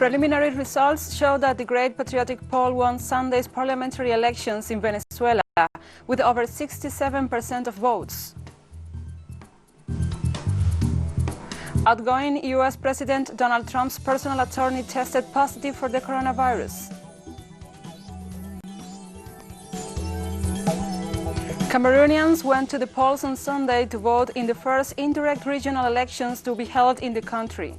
Preliminary results show that the Great Patriotic Pole won Sunday's parliamentary elections in Venezuela with over 67% of votes. Outgoing U.S. President Donald Trump's personal attorney tested positive for the coronavirus. Cameroonians went to the polls on Sunday to vote in the first indirect regional elections to be held in the country.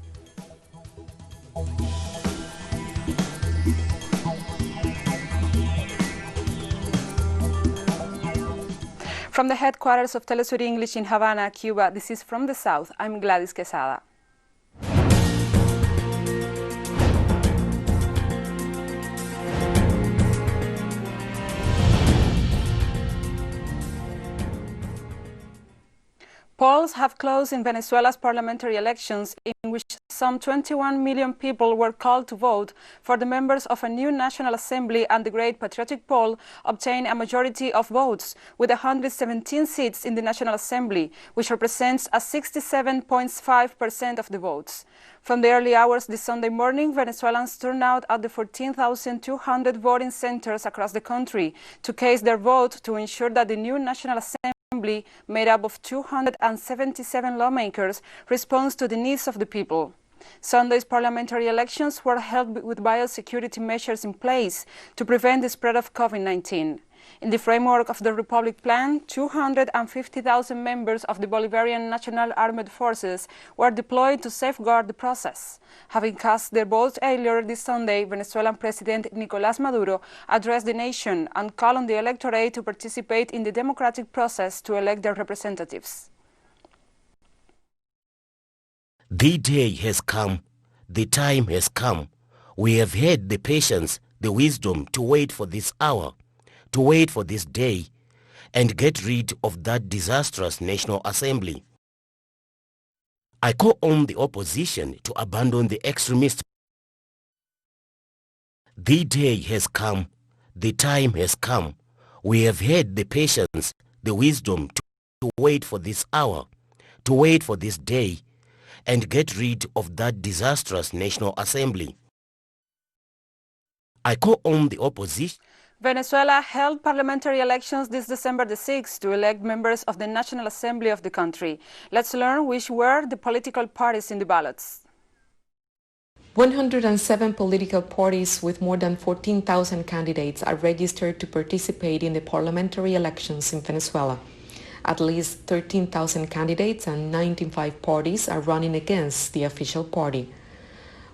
From the headquarters of TeleSUR English in Havana, Cuba, this is From the South. I'm Gladys Quesada. Polls have closed in Venezuela's parliamentary elections, in which some 21 million people were called to vote for the members of a new National Assembly, and the Great Patriotic Pole obtained a majority of votes, with 117 seats in the National Assembly, which represents a 67.5% of the votes. From the early hours this Sunday morning, Venezuelans turned out at the 14,200 voting centers across the country to cast their vote to ensure that the new National Assembly, made up of 277 lawmakers, responds to the needs of the people. Sunday's parliamentary elections were held with biosecurity measures in place to prevent the spread of COVID-19. In the framework of the Republic Plan, 250,000 members of the Bolivarian National Armed Forces were deployed to safeguard the process. Having cast their votes earlier this Sunday, Venezuelan President Nicolás Maduro addressed the nation and called on the electorate to participate in the democratic process to elect their representatives. The day has come, the time has come. We have had the patience, the wisdom to wait for this hour, to wait for this day, and get rid of that disastrous National Assembly. I call on the opposition to abandon the extremist. The day has come, the time has come. We have had the patience, the wisdom to wait for this hour, to wait for this day, and get rid of that disastrous National Assembly. I call on the opposition. Venezuela held parliamentary elections this December the 6th to elect members of the National Assembly of the country. Let's learn which were the political parties in the ballots. 107 political parties with more than 14,000 candidates are registered to participate in the parliamentary elections in Venezuela. At least 13,000 candidates and 95 parties are running against the official party.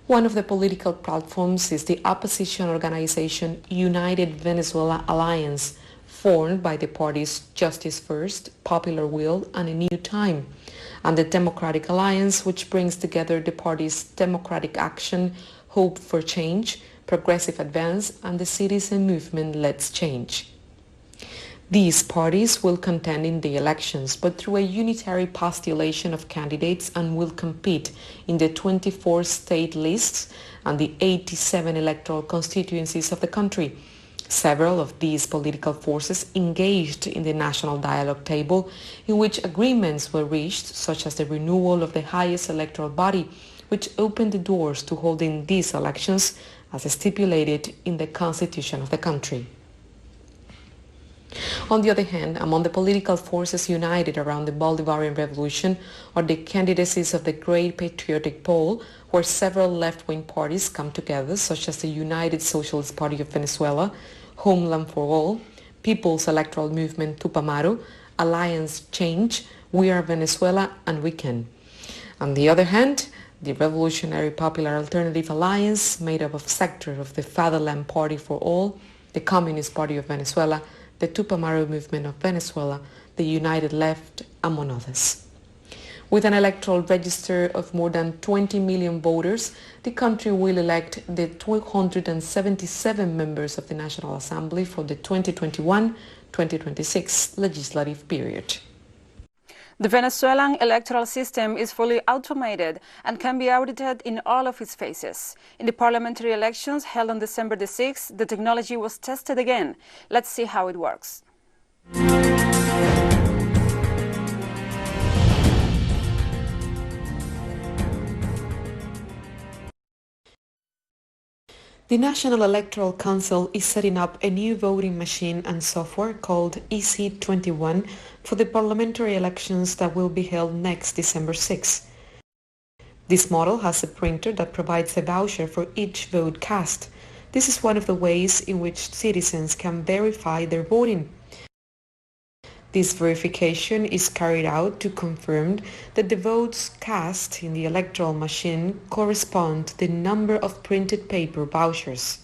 One of the political platforms is the opposition organization United Venezuela Alliance, formed by the parties Justice First, Popular Will, and A New Time, and the Democratic Alliance, which brings together the parties Democratic Action, Hope for Change, Progressive Advance, and the citizen movement Let's Change. These parties will contend in the elections, but through a unitary postulation of candidates, and will compete in the 24 state lists and the 87 electoral constituencies of the country. Several of these political forces engaged in the national dialogue table, in which agreements were reached, such as the renewal of the highest electoral body, which opened the doors to holding these elections as stipulated in the constitution of the country. On the other hand, among the political forces united around the Bolivarian Revolution are the candidacies of the Great Patriotic Pole, where several left-wing parties come together, such as the United Socialist Party of Venezuela, Homeland for All, People's Electoral Movement Tupamaro, Alliance Change, We Are Venezuela, and We Can. On the other hand, the Revolutionary Popular Alternative Alliance, made up of sectors of the Fatherland Party for All, the Communist Party of Venezuela, the Tupamaro Movement of Venezuela, the United Left, among others. With an electoral register of more than 20 million voters, the country will elect the 277 members of the National Assembly for the 2021-2026 legislative period. The Venezuelan electoral system is fully automated and can be audited in all of its phases. In the parliamentary elections held on December the 6th, the technology was tested again. Let's see how it works. The National Electoral Council is setting up a new voting machine and software called EC21 for the parliamentary elections that will be held next December 6. This model has a printer that provides a voucher for each vote cast. This is one of the ways in which citizens can verify their voting. This verification is carried out to confirm that the votes cast in the electoral machine correspond to the number of printed paper vouchers.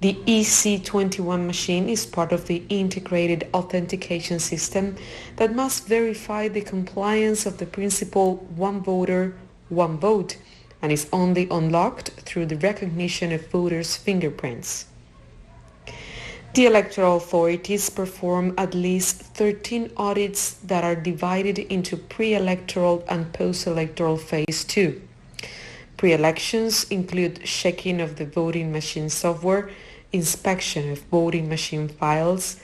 The EC21 machine is part of the integrated authentication system that must verify the compliance of the principle one voter, one vote, and is only unlocked through the recognition of voters' fingerprints. The electoral authorities perform at least 13 audits that are divided into pre-electoral and post-electoral phase 2. Pre-elections include checking of the voting machine software, inspection of voting machine files,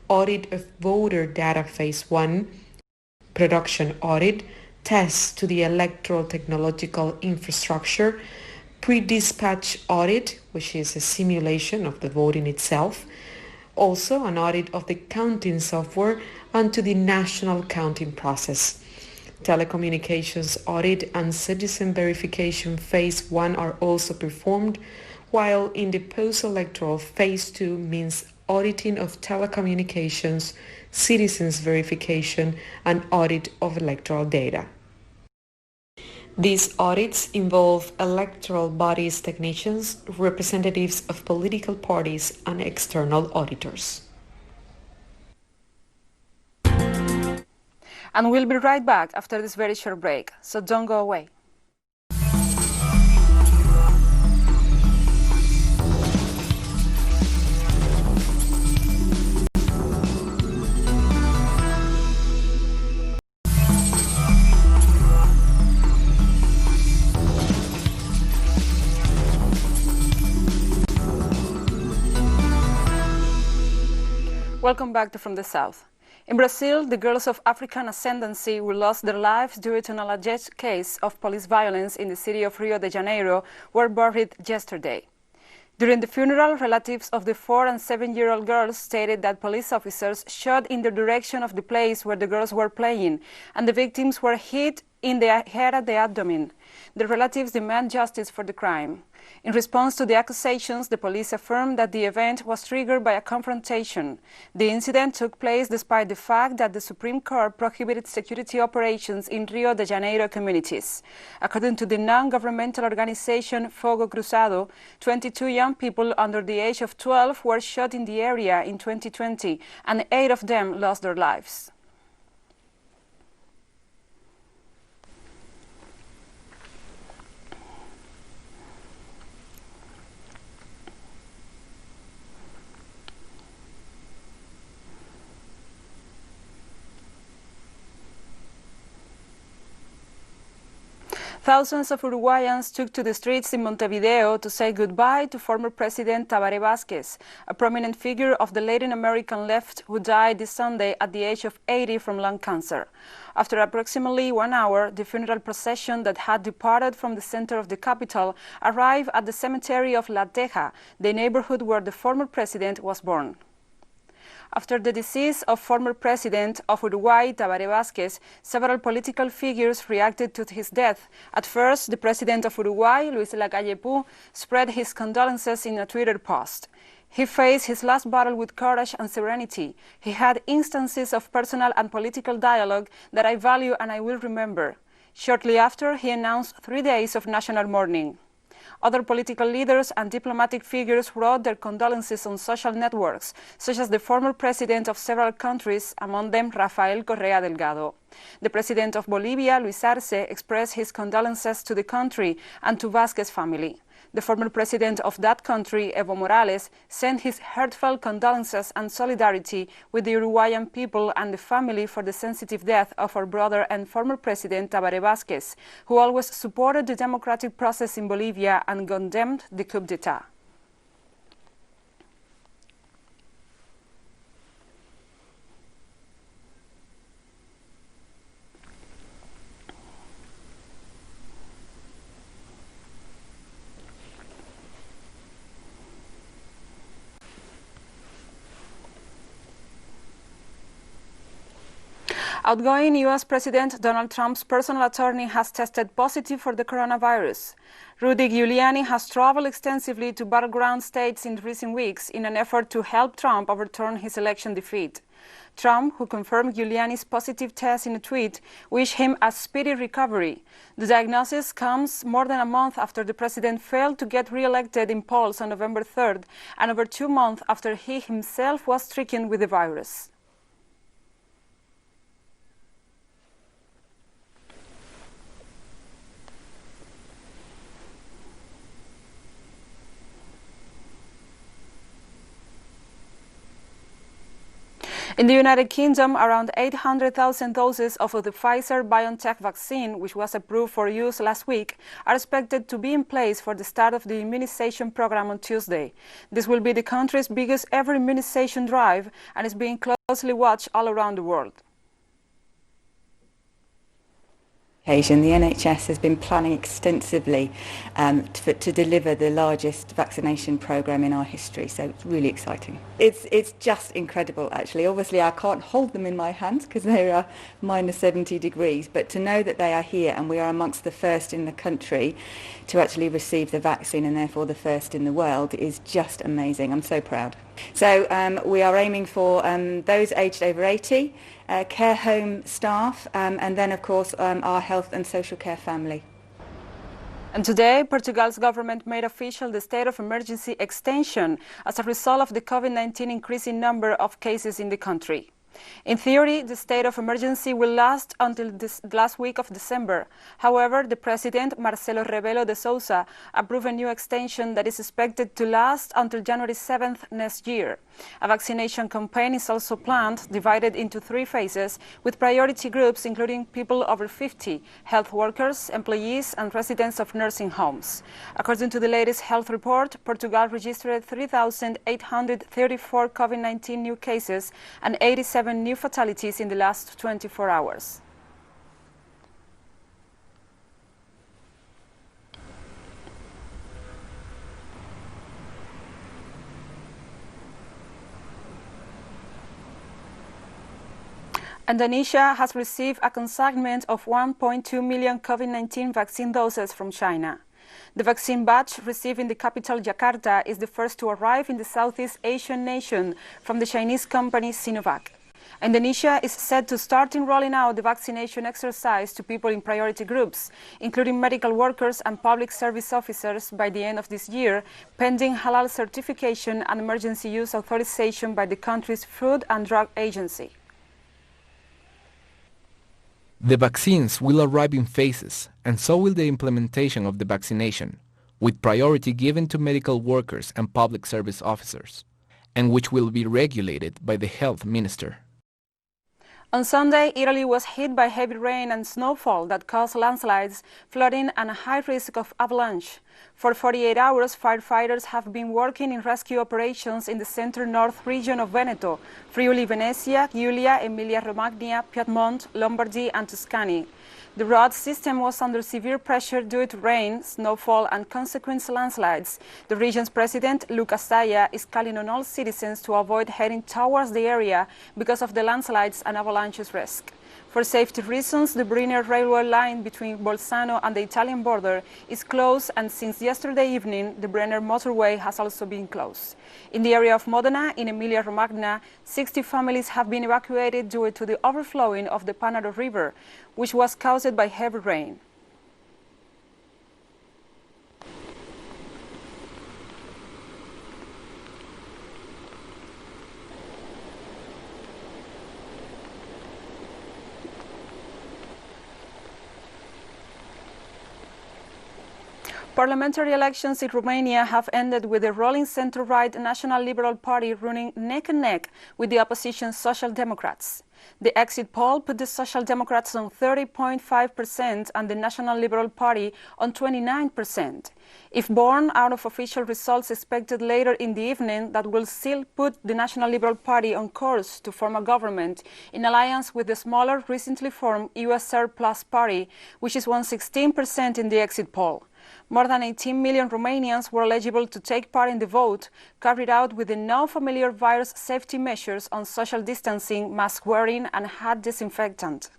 audit of voter data phase 1, production audit, tests to the electoral technological infrastructure, pre-dispatch audit, which is a simulation of the voting itself, also an audit of the counting software and to the national counting process. Telecommunications audit and citizen verification phase 1 are also performed, while in the post-electoral phase 2 means auditing of telecommunications, citizens verification, and audit of electoral data. These audits involve electoral bodies technicians, representatives of political parties, and external auditors. And we'll be right back after this very short break, so don't go away. Welcome back to From the South. In Brazil, the girls of African ascendancy who lost their lives due to an alleged case of police violence in the city of Rio de Janeiro were buried yesterday. During the funeral, relatives of the 4- and 7-year-old girls stated that police officers shot in the direction of the place where the girls were playing, and the victims were hit in the head and the abdomen. The relatives demand justice for the crime. In response to the accusations, the police affirmed that the event was triggered by a confrontation. The incident took place despite the fact that the Supreme Court prohibited security operations in Rio de Janeiro communities. According to the non-governmental organization Fogo Cruzado, 22 young people under the age of 12 were shot in the area in 2020, and 8 of them lost their lives. Thousands of Uruguayans took to the streets in Montevideo to say goodbye to former President Tabare Vazquez, a prominent figure of the Latin American left who died this Sunday at the age of 80 from lung cancer. After approximately 1 hour, the funeral procession that had departed from the center of the capital arrived at the cemetery of La Teja, the neighborhood where the former president was born. After the decease of former President of Uruguay, Tabare Vazquez, several political figures reacted to his death. At first, the President of Uruguay, Luis Lacalle Pou, spread his condolences in a Twitter post. He faced his last battle with courage and serenity. He had instances of personal and political dialogue that I value and I will remember. Shortly after, he announced 3 days of national mourning. Other political leaders and diplomatic figures wrote their condolences on social networks, such as the former president of several countries, among them Rafael Correa Delgado. The president of Bolivia, Luis Arce, expressed his condolences to the country and to Vazquez's family. The former president of that country, Evo Morales, sent his heartfelt condolences and solidarity with the Uruguayan people and the family for the sensitive death of our brother and former president Tabare Vazquez, who always supported the democratic process in Bolivia and condemned the coup d'etat. Outgoing U.S. President Donald Trump's personal attorney has tested positive for the coronavirus. Rudy Giuliani has traveled extensively to battleground states in recent weeks in an effort to help Trump overturn his election defeat. Trump, who confirmed Giuliani's positive test in a tweet, wished him a speedy recovery. The diagnosis comes more than a month after the president failed to get re-elected in polls on November 3rd and over 2 months after he himself was stricken with the virus. In the United Kingdom, around 800,000 doses of the Pfizer-BioNTech vaccine, which was approved for use last week, are expected to be in place for the start of the immunization program on Tuesday. This will be the country's biggest ever immunization drive and is being closely watched all around the world. The NHS has been planning extensively to deliver the largest vaccination programme in our history, so it's really exciting. It's just incredible, actually. Obviously, I can't hold them in my hands because they are minus 70 degrees, but to know that they are here and we are amongst the first in the country to actually receive the vaccine and therefore the first in the world is just amazing. I'm so proud. So we are aiming for those aged over 80, care home staff, and then, of course, our health and social care family. And today, Portugal's government made official the state of emergency extension as a result of the COVID-19 increasing number of cases in the country. In theory, the state of emergency will last until this last week of December. However, the president, Marcelo Rebelo de Sousa, approved a new extension that is expected to last until January 7th next year. A vaccination campaign is also planned, divided into 3 phases, with priority groups including people over 50, health workers, employees, and residents of nursing homes. According to the latest health report, Portugal registered 3,834 COVID-19 new cases and 87 new fatalities in the last 24 hours. Indonesia has received a consignment of 1.2 million COVID-19 vaccine doses from China. The vaccine batch received in the capital Jakarta is the first to arrive in the Southeast Asian nation from the Chinese company Sinovac. Indonesia is set to start rolling out the vaccination exercise to people in priority groups, including medical workers and public service officers, by the end of this year, pending halal certification and emergency use authorization by the country's Food and Drug Agency. The vaccines will arrive in phases, and so will the implementation of the vaccination, with priority given to medical workers and public service officers, and which will be regulated by the health minister. On Sunday, Italy was hit by heavy rain and snowfall that caused landslides, flooding, and a high risk of avalanche. For 48 hours, firefighters have been working in rescue operations in the center-north region of Veneto, Friuli Venezia, Giulia, Emilia-Romagna, Piedmont, Lombardy, and Tuscany. The road system was under severe pressure due to rain, snowfall, and consequent landslides. The region's president, Luca Saya, is calling on all citizens to avoid heading towards the area because of the landslides and avalanches risk. For safety reasons, the Brenner railway line between Bolzano and the Italian border is closed, and since yesterday evening, the Brenner motorway has also been closed. In the area of Modena, in Emilia-Romagna, 60 families have been evacuated due to the overflowing of the Panaro River, which was caused by heavy rain. Parliamentary elections in Romania have ended with the ruling centre-right National Liberal Party running neck and neck with the opposition Social Democrats. The exit poll put the Social Democrats on 30.5% and the National Liberal Party on 29%. If born out of official results expected later in the evening, that will still put the National Liberal Party on course to form a government in alliance with the smaller, recently formed USR Plus party, which is won 16% in the exit poll. More than 18 million Romanians were eligible to take part in the vote, carried out with the now familiar virus safety measures on social distancing, mask wearing and hand disinfectant.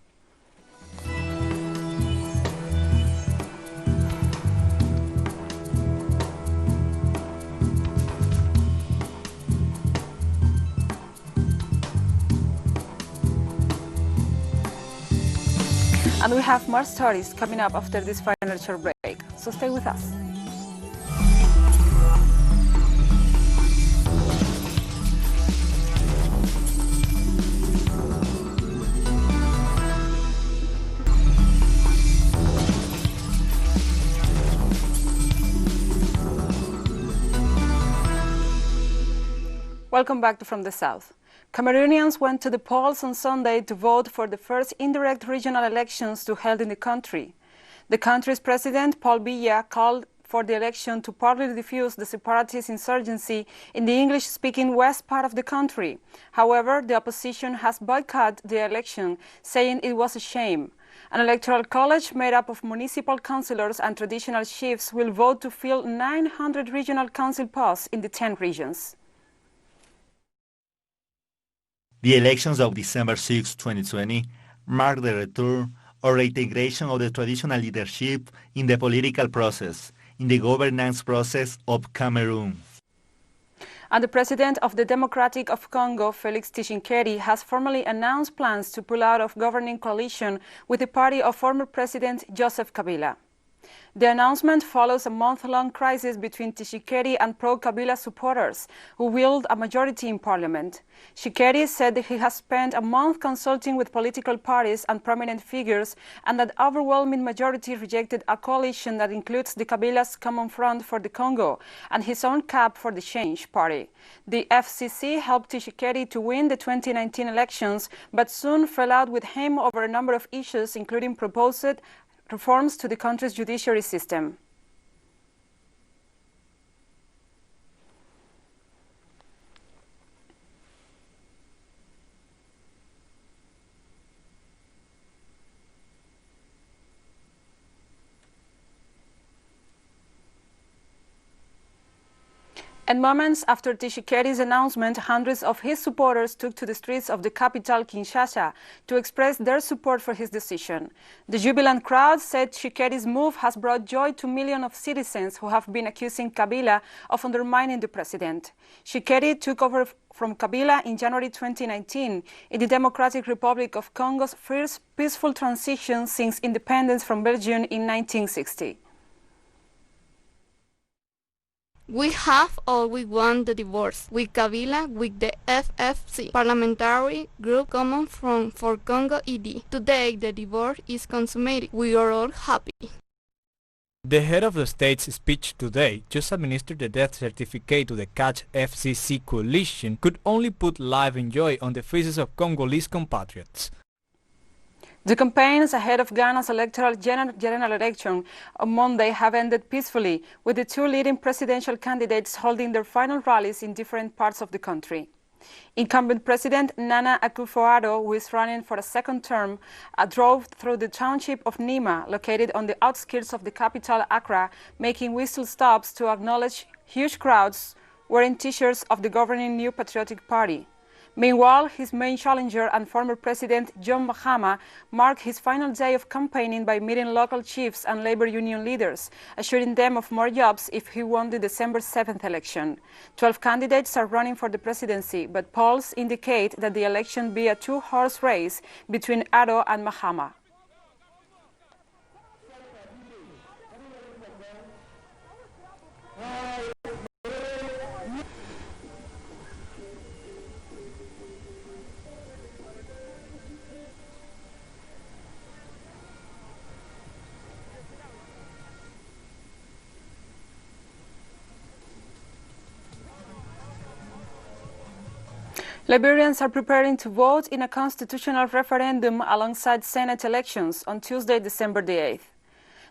And we have more stories coming up after this final short break, so stay with us. Welcome back to From the South. Cameroonians went to the polls on Sunday to vote for the first indirect regional elections to held in the country. The country's president, Paul Biya, called for the election to partly defuse the separatist insurgency in the English-speaking west part of the country. However, the opposition has boycotted the election, saying it was a shame. An electoral college made up of municipal councillors and traditional chiefs will vote to fill 900 regional council posts in the 10 regions. The elections of December 6, 2020 mark the return or reintegration of the traditional leadership in the political process, in the governance process of Cameroon. And the president of the Democratic of Congo, Felix Tshisekedi, has formally announced plans to pull out of governing coalition with the party of former President Joseph Kabila. The announcement follows a month-long crisis between Tshisekedi and pro-Kabila supporters, who wield a majority in parliament. Tshisekedi said that he has spent a month consulting with political parties and prominent figures, and that overwhelming majority rejected a coalition that includes the Kabila's Common Front for the Congo and his own Cap for the Change party. The FCC helped Tshisekedi to win the 2019 elections, but soon fell out with him over a number of issues, including proposed reforms to the country's judiciary system. And moments after Tshisekedi's announcement, hundreds of his supporters took to the streets of the capital, Kinshasa, to express their support for his decision. The jubilant crowd said Tshisekedi's move has brought joy to millions of citizens who have been accusing Kabila of undermining the president. Tshisekedi took over from Kabila in January 2019 in the Democratic Republic of Congo's first peaceful transition since independence from Belgium in 1960. We have always won the divorce with Kabila, with the FFC parliamentary group Common Front for Congo ED. Today the divorce is consummated. We are all happy. The head of the state's speech today just administered the death certificate to the Catch FCC coalition could only put life and joy on the faces of Congolese compatriots. The campaigns ahead of Ghana's electoral general election on Monday have ended peacefully, with the two leading presidential candidates holding their final rallies in different parts of the country. Incumbent President Nana Akufo-Addo, who is running for a second term, drove through the township of Nima, located on the outskirts of the capital, Accra, making whistle stops to acknowledge huge crowds wearing T-shirts of the governing New Patriotic Party. Meanwhile, his main challenger and former President John Mahama marked his final day of campaigning by meeting local chiefs and labor union leaders, assuring them of more jobs if he won the December 7th election. 12 candidates are running for the presidency, but polls indicate that the election be a two-horse race between Addo and Mahama. Liberians are preparing to vote in a constitutional referendum alongside Senate elections on Tuesday, December the 8th.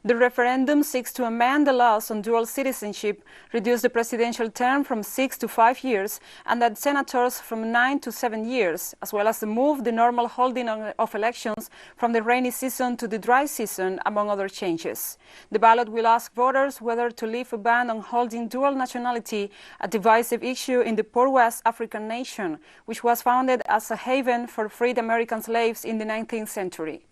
The referendum seeks to amend the laws on dual citizenship, reduce the presidential term from 6 to 5 years, and add senators from 9 to 7 years, as well as move the normal holding of elections from the rainy season to the dry season, among other changes. The ballot will ask voters whether to lift a ban on holding dual nationality, a divisive issue in the poor West African nation, which was founded as a haven for freed American slaves in the 19th century.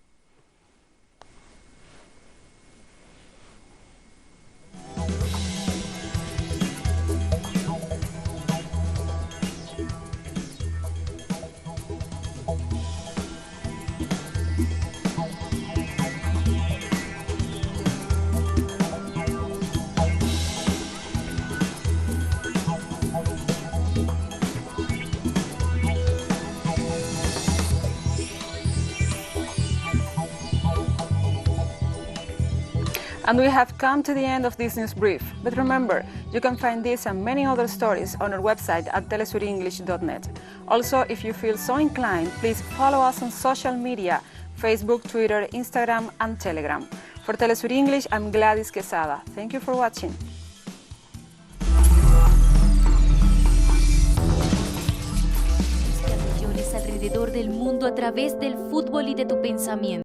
And we have come to the end of this news brief. But remember, you can find this and many other stories on our website at telesurenglish.net. Also, if you feel so inclined, please follow us on social media, Facebook, Twitter, Instagram, and Telegram. For TeleSUR English, I'm Gladys Quesada. Thank you for watching. Alrededor del mundo a través del fútbol y de tu pensamiento.